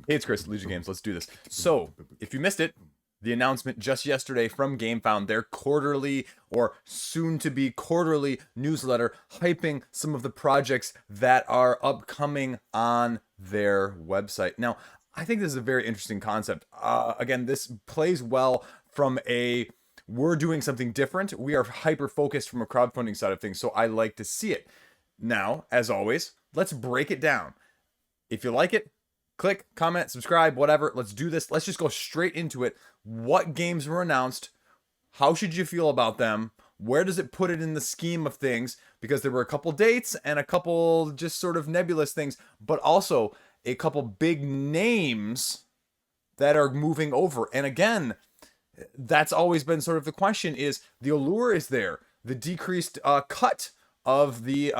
Hey, it's Chris, Liege Games. Let's do this. So, if you missed it, the announcement just yesterday from Gamefound, their quarterly or soon to be quarterly newsletter, hyping some of the projects that are upcoming on their website. Now, I think this is a very interesting concept. Again, this plays well from a we're doing something different. We are hyper focused from a crowdfunding side of things, so I like to see it. Now, as always, let's break it down. If you like it, click, comment, subscribe, whatever. Let's do this. Let's just go straight into it. What games were announced? How should you feel about them? Where does it put it in the scheme of things? Because there were a couple dates and a couple just sort of nebulous things, but also a couple big names that are moving over. And again, that's always been sort of the question is the allure is there. The decreased cut of the,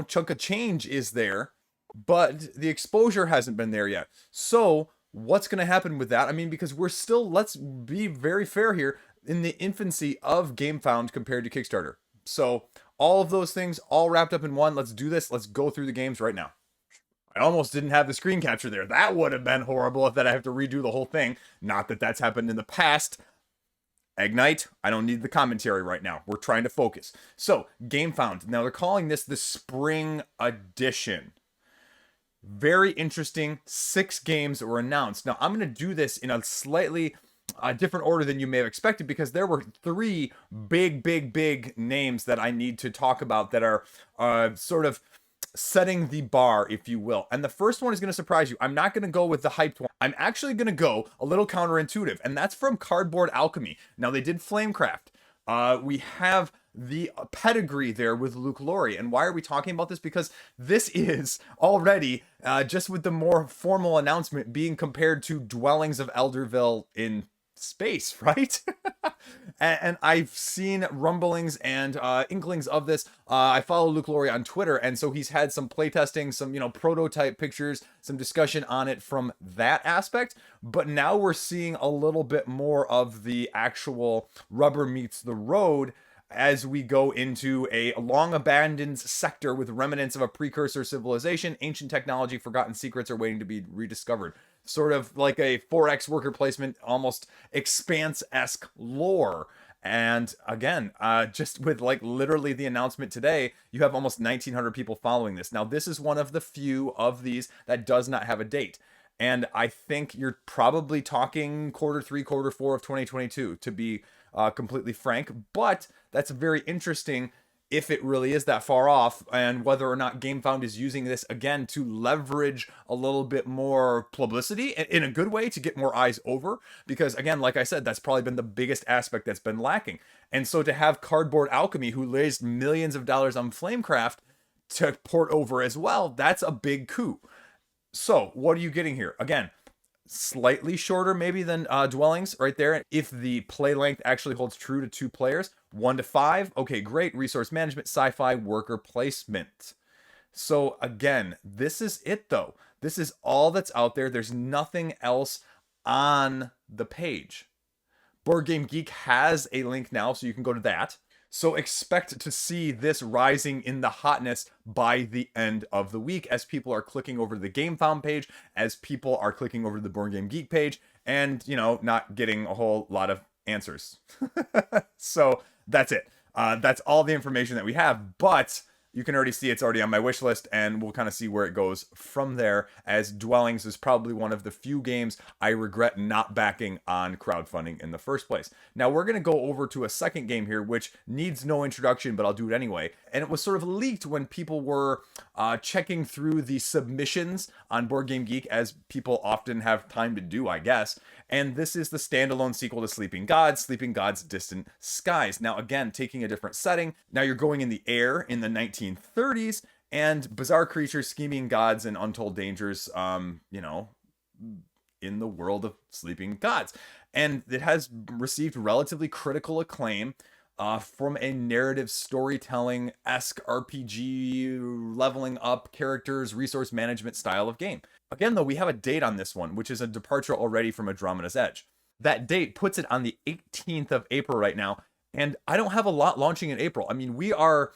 chunk of change is there, but the exposure hasn't been there yet. So what's going to happen with that? I mean, because we're still, let's be very fair here, in the infancy of Gamefound compared to Kickstarter. So all of those things all wrapped up in one. Let's do this. Let's go through the games right now. I almost didn't have the screen capture there. That would have been horrible if that I have to redo the whole thing. Not that that's happened in the past. Ignite, I don't need the commentary right now. We're trying to focus. So, Gamefound. Now, they're calling this the Spring Edition. Very interesting. 6 games were announced. Now, I'm going to do this in a slightly different order than you may have expected because there were 3 big names that I need to talk about that are sort of setting the bar, if you will. And the first one is going to surprise you. I'm not going to go with the hyped one. I'm actually going to go a little counterintuitive, and that's from Cardboard Alchemy. Now, they did Flamecraft. We have the pedigree there with Luke Laurie. And why are we talking about this? Because this is already, just with the more formal announcement, being compared to Dwellings of Eldervale in space, right? and I've seen rumblings and inklings of this. I follow Luke Laurie on Twitter, and so he's had some playtesting, some prototype pictures, some discussion on it from that aspect. But now we're seeing a little bit more of the actual rubber meets the road as we go into a long abandoned sector with remnants of a precursor civilization. Ancient technology, forgotten secrets are waiting to be rediscovered. Sort of like a 4X worker placement, almost Expanse-esque lore. And again, just with like literally the announcement today, you have almost 1,900 people following this. Now, this is one of the few of these that does not have a date. And I think you're probably talking Q3, Q4 of 2022, to be completely frank. But that's very interesting if it really is that far off, and whether or not Gamefound is using this again to leverage a little bit more publicity in a good way to get more eyes over. Because again, like I said, that's probably been the biggest aspect that's been lacking. And so to have Cardboard Alchemy, who raised millions of dollars on Flamecraft, to port over as well, that's a big coup. So what are you getting here? Again, slightly shorter maybe than Dwellings right there. If the play length actually holds true to 2 players, 1 to 5, okay, great. Resource management, sci-fi, worker placement. So again, this is it though. This is all that's out there. There's nothing else on the page. Board Game Geek has a link now, so you can go to that. So expect to see this rising in the hotness by the end of the week as people are clicking over to the Gamefound page, as people are clicking over to the Board Game Geek page, and, not getting a whole lot of answers. So that's it. That's all the information that we have, but you can already see it's already on my wish list, and we'll kind of see where it goes from there, as Dwellings is probably one of the few games I regret not backing on crowdfunding in the first place. Now, we're going to go over to a second game here, which needs no introduction, but I'll do it anyway. And it was sort of leaked when people were checking through the submissions on Board Game Geek, as people often have time to do, I guess. And this is the standalone sequel to Sleeping Gods, Distant Skies. Now, again, taking a different setting. Now you're going in the air in the 1930s, and bizarre creatures, scheming gods, and untold dangers, in the world of Sleeping Gods. And it has received relatively critical acclaim from a narrative storytelling-esque RPG, leveling up characters, resource management style of game. Again, though, we have a date on this one, which is a departure already from Andromeda's Edge. That date puts it on the 18th of April right now, and I don't have a lot launching in April. I mean, we are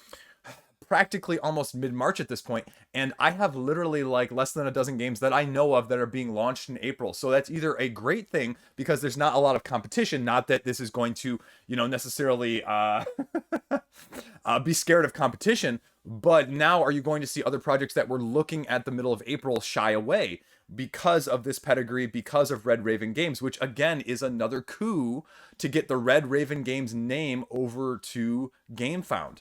practically almost mid-March at this point, and I have literally like less than a dozen games that I know of that are being launched in April. So that's either a great thing because there's not a lot of competition, not that this is going to, necessarily be scared of competition, but now are you going to see other projects that were looking at the middle of April shy away because of this pedigree, because of Red Raven Games, which again is another coup to get the Red Raven Games name over to Gamefound.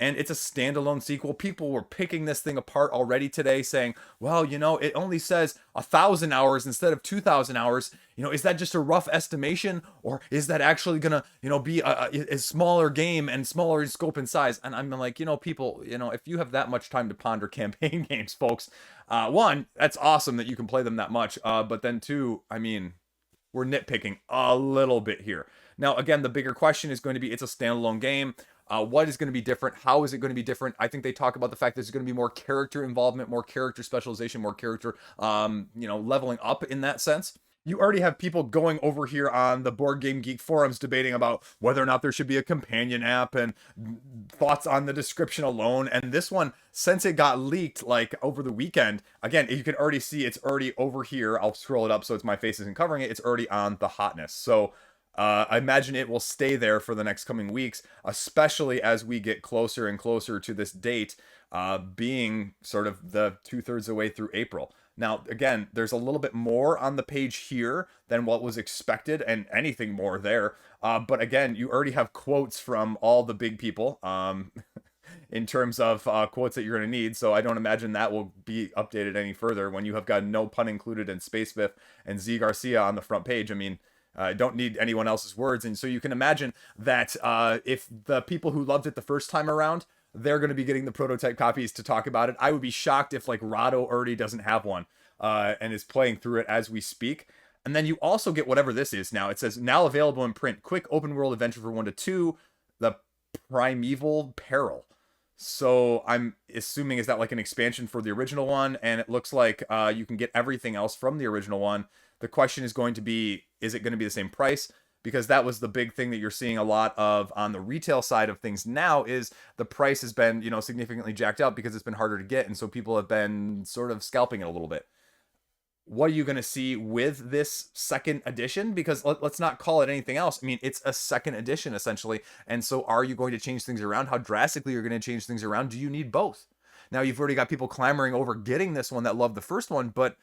And it's a standalone sequel. People were picking this thing apart already today, saying, well, it only says 1,000 hours instead of 2,000 hours. Is that just a rough estimation? Or is that actually going to, be a smaller game and smaller in scope and size? And I'm like, people, if you have that much time to ponder campaign games, folks, one, that's awesome that you can play them that much. But then two, I mean, we're nitpicking a little bit here. Now, again, the bigger question is going to be, it's a standalone game. What is going to be different? How is it going to be different? I think they talk about the fact that there's going to be more character involvement, more character specialization, more character, leveling up in that sense. You already have people going over here on the Board Game Geek forums debating about whether or not there should be a companion app and thoughts on the description alone. And this one, since it got leaked like over the weekend, again, you can already see it's already over here. I'll scroll it up so it's my face isn't covering it. It's already on the hotness. So I imagine it will stay there for the next coming weeks, especially as we get closer and closer to this date, being sort of the 2/3 of the way through April. Now, again, there's a little bit more on the page here than what was expected, and anything more there. But again, you already have quotes from all the big people in terms of quotes that you're going to need. So I don't imagine that will be updated any further when you have got no pun included and Space Biff and Z Garcia on the front page. I mean, don't need anyone else's words. And so you can imagine that if the people who loved it the first time around, they're going to be getting the prototype copies to talk about it. I would be shocked if like Rado already doesn't have one and is playing through it as we speak. And then you also get whatever this is now. It says now available in print, quick open world adventure for 1 to 2, the Primeval Peril. So I'm assuming, is that like an expansion for the original one? And it looks like you can get everything else from the original one. The question is going to be, is it going to be the same price? Because that was the big thing that you're seeing a lot of on the retail side of things now, is the price has been, significantly jacked up because it's been harder to get. And so people have been sort of scalping it a little bit. What are you going to see with this second edition? Because let's not call it anything else. I mean, it's a second edition essentially. And so are you going to change things around? How drastically you're going to change things around? Do you need both? Now, you've already got people clamoring over getting this one that loved the first one, but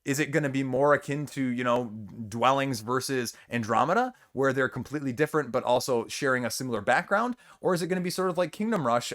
is it going to be more akin to, Dwellings versus Andromeda, where they're completely different, but also sharing a similar background? Or is it going to be sort of like Kingdom Rush,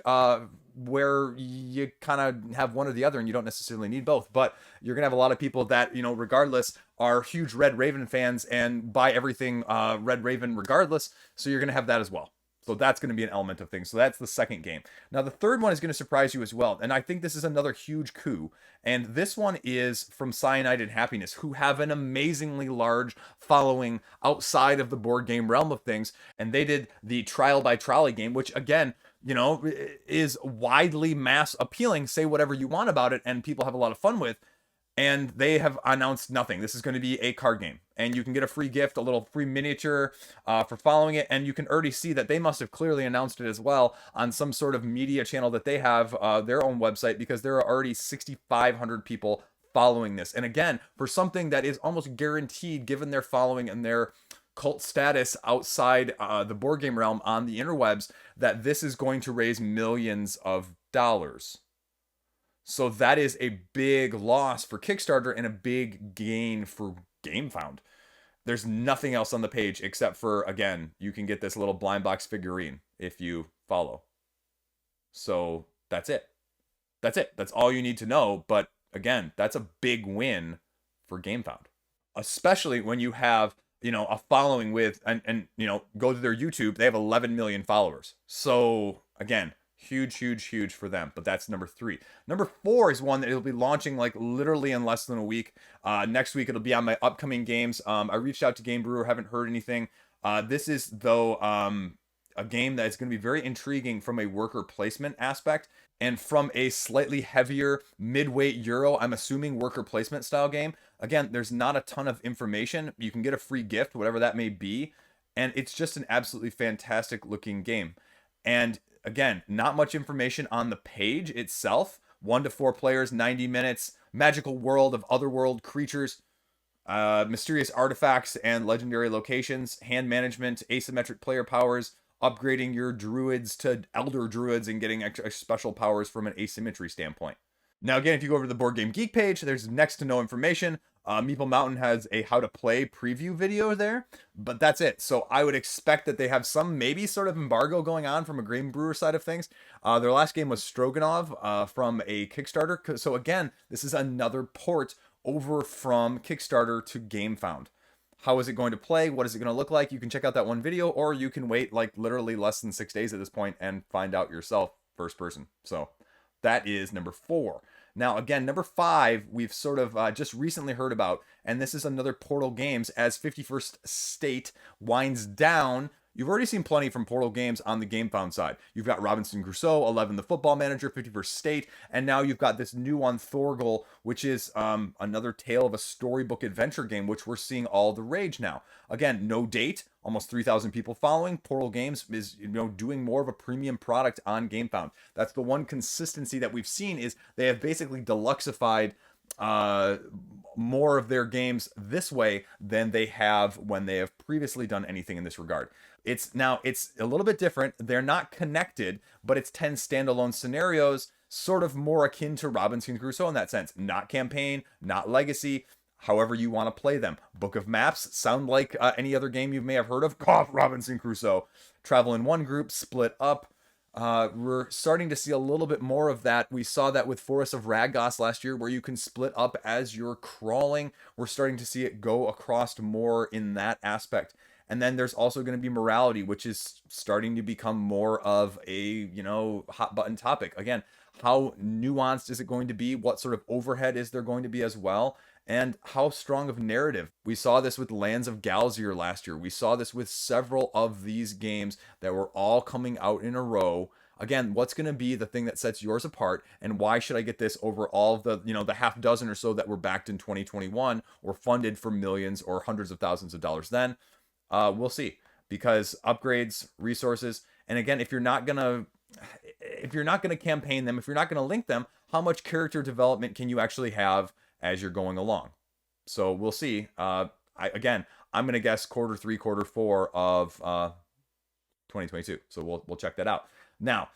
where you kind of have one or the other and you don't necessarily need both? But you're going to have a lot of people that, regardless, are huge Red Raven fans and buy everything Red Raven regardless. So you're going to have that as well. So that's going to be an element of things. So that's the second game. Now, the third one is going to surprise you as well. And I think this is another huge coup. And this one is from Cyanide and Happiness, who have an amazingly large following outside of the board game realm of things. And they did the Trial by Trolley game, which again, is widely mass appealing. Say whatever you want about it, and people have a lot of fun with. And they have announced nothing. This is going to be a card game. And you can get a free gift, a little free miniature for following it. And you can already see that they must have clearly announced it as well on some sort of media channel that they have, their own website, because there are already 6,500 people following this. And again, for something that is almost guaranteed, given their following and their cult status outside the board game realm on the interwebs, that this is going to raise millions of dollars. So that is a big loss for Kickstarter and a big gain for Gamefound. There's nothing else on the page except for, again, you can get this little blind box figurine if you follow. So that's it. That's it. That's all you need to know. But again, that's a big win for Gamefound, especially when you have, a following with, and go to their YouTube, they have 11 million followers. So again, huge for them. But that's number 3. Number 4 is one that it'll be launching like literally in less than a week. Next week it'll be on my upcoming games. I reached out to Game Brewer, haven't heard anything. This is though a game that is going to be very intriguing from a worker placement aspect, and from a slightly heavier midweight Euro, I'm assuming worker placement style game. Again, there's not a ton of information. You can get a free gift, whatever that may be, and it's just an absolutely fantastic looking game. And again, not much information on the page itself. 1 to 4 players, 90 minutes, magical world of otherworld creatures, mysterious artifacts and legendary locations, hand management, asymmetric player powers, upgrading your druids to elder druids and getting extra special powers from an asymmetry standpoint. Now, again, if you go over to the Board Game Geek page, there's next to no information. Meeple Mountain has a how to play preview video there, but that's it. So I would expect that they have some maybe sort of embargo going on from a Green Brewer side of things. Their last game was Stroganoff from a Kickstarter. So again, this is another port over from Kickstarter to Gamefound. How is it going to play? What is it going to look like? You can check out that one video, or you can wait like literally less than 6 days at this point and find out yourself first person. So that is number 4. Now, again, number 5, we've sort of just recently heard about, and this is another Portal Games as 51st State winds down. You've already seen plenty from Portal Games on the Gamefound side. You've got Robinson Crusoe, 11 the Football Manager, 51st State, and now you've got this new one, Thorgal, which is another tale of a storybook adventure game, which we're seeing all the rage now. Again, no date, almost 3,000 people following. Portal Games is, doing more of a premium product on Gamefound. That's the one consistency that we've seen, is they have basically deluxeified more of their games this way than they have when they have previously done anything in this regard. It's a little bit different. They're not connected, but it's 10 standalone scenarios, sort of more akin to Robinson Crusoe in that sense. Not campaign, not legacy, however you want to play them. Book of Maps sound like any other game you may have heard of. Cough, Robinson Crusoe. Travel in one group, split up. We're starting to see a little bit more of that. We saw that with Forest of Ragos last year, where you can split up as you're crawling. We're starting to see it go across more in that aspect. And then there's also going to be morality, which is starting to become more of a, hot button topic. Again, how nuanced is it going to be? What sort of overhead is there going to be as well? And how strong of narrative? We saw this with Lands of Galzier last year. We saw this with several of these games that were all coming out in a row. Again, what's going to be the thing that sets yours apart, and why should I get this over all of the, the half dozen or so that were backed in 2021 or funded for millions or hundreds of thousands of dollars then? We'll see, because upgrades, resources, and again, if you're not gonna campaign them, if you're not gonna link them, how much character development can you actually have as you're going along? So we'll see. I'm gonna guess quarter 3, quarter 4 of 2022. So we'll check that out. Now,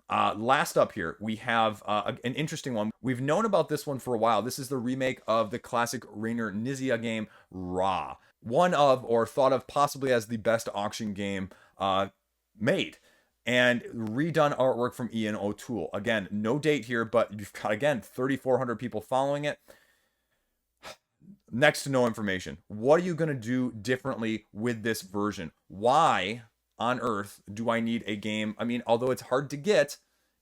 last up here, we have an interesting one. We've known about this one for a while. This is the remake of the classic Rainer Knizia game, Ra. One of, or thought of possibly as the best auction game made. And redone artwork from Ian O'Toole. Again, no date here, but you've got, again, 3,400 people following it. Next to no information. What are you going to do differently with this version? Why on earth do I need a game? I mean, although it's hard to get,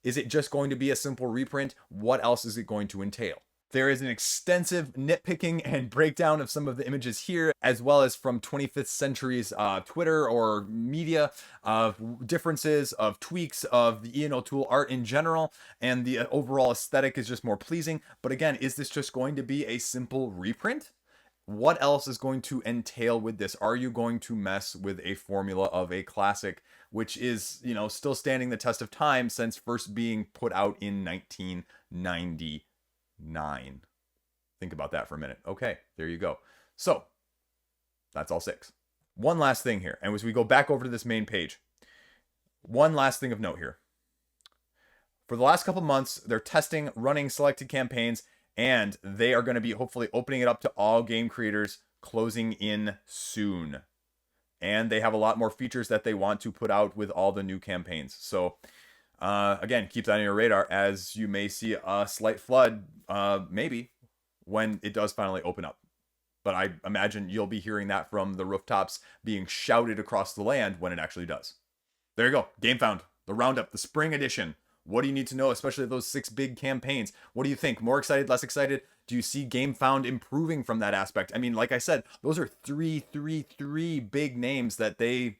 is it just going to be a simple reprint? What else is it going to entail? There is an extensive nitpicking and breakdown of some of the images here, as well as from 25th Century's Twitter or media, of differences, of tweaks of the Ian O'Toole art in general, and the overall aesthetic is just more pleasing. But again, is this just going to be a simple reprint? What else is going to entail with this? Are you going to mess with a formula of a classic, which is, still standing the test of time since first being put out in 1990? 9. Think about that for a minute. Okay, there you go. So that's all 6. One last thing here, and as we go back over to this main page, one last thing of note here. For the last couple months, they're testing running selected campaigns, and they are going to be hopefully opening it up to all game creators closing in soon. And they have a lot more features that they want to put out with all the new campaigns. So again, keep that on your radar, as you may see a slight flood, maybe, when it does finally open up. But I imagine you'll be hearing that from the rooftops being shouted across the land when it actually does. There you go. Gamefound, the roundup, the spring edition. What do you need to know, especially those 6 big campaigns? What do you think? More excited, less excited? Do you see Gamefound improving from that aspect? I mean, like I said, those are three big names that they,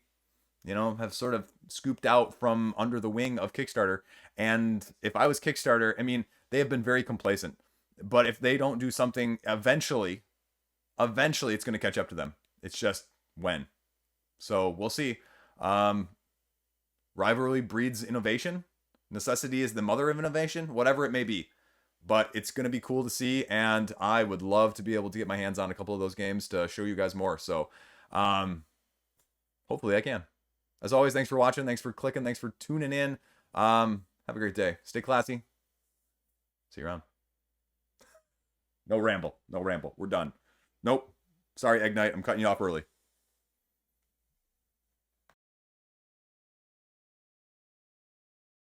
have sort of scooped out from under the wing of Kickstarter. And if I was Kickstarter, I mean, they have been very complacent. But if they don't do something, eventually it's going to catch up to them. It's just when. So we'll see. Rivalry breeds innovation. Necessity is the mother of innovation, whatever it may be. But it's going to be cool to see, and I would love to be able to get my hands on a couple of those games to show you guys more. So, hopefully I can. As always, thanks for watching. Thanks for clicking. Thanks for tuning in. Have a great day. Stay classy. See you around. No ramble. No ramble. We're done. Nope. Sorry, Ignite. I'm cutting you off early.